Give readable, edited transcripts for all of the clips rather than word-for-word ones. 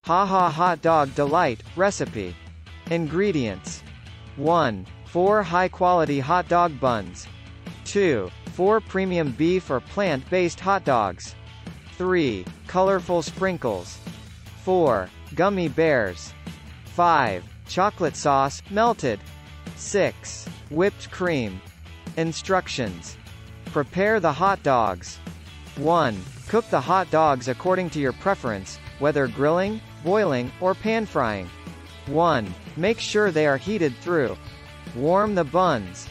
Ha Ha Hot Dog Delight recipe. Ingredients: 1. 4 high-quality hot dog buns. 2. 4 premium beef or plant-based hot dogs. 3. Colorful sprinkles. 4. Gummy bears. 5. Chocolate sauce, melted. 6. Whipped cream. Instructions. Prepare the hot dogs. 1. Cook the hot dogs according to your preference, whether grilling, boiling, or pan-frying. 1. Make sure they are heated through. Warm the buns.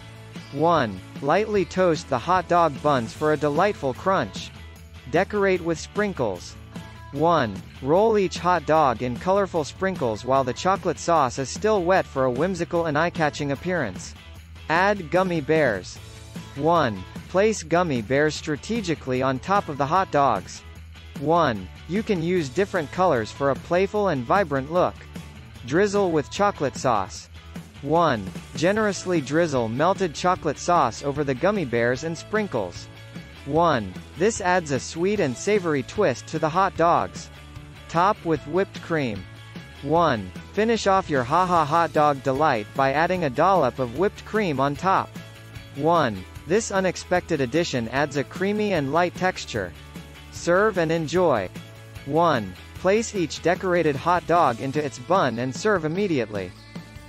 1. Lightly toast the hot dog buns for a delightful crunch. Decorate with sprinkles. 1. Roll each hot dog in colorful sprinkles while the chocolate sauce is still wet for a whimsical and eye-catching appearance. Add gummy bears. 1. Place gummy bears strategically on top of the hot dogs. 1. You can use different colors for a playful and vibrant look. Drizzle with chocolate sauce. 1. Generously drizzle melted chocolate sauce over the gummy bears and sprinkles. 1. This adds a sweet and savory twist to the hot dogs. Top with whipped cream. 1. Finish off your Ha Ha Hot Dog Delight by adding a dollop of whipped cream on top. 1. This unexpected addition adds a creamy and light texture. Serve and enjoy. 1. Place each decorated hot dog into its bun and serve immediately.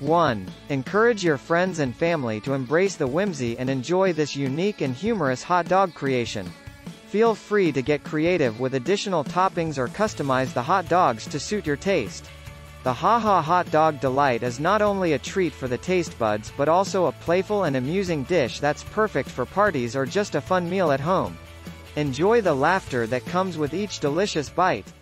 1. Encourage your friends and family to embrace the whimsy and enjoy this unique and humorous hot dog creation. Feel free to get creative with additional toppings or customize the hot dogs to suit your taste. The Ha Ha Hot Dog Delight is not only a treat for the taste buds but also a playful and amusing dish that's perfect for parties or just a fun meal at home. Enjoy the laughter that comes with each delicious bite.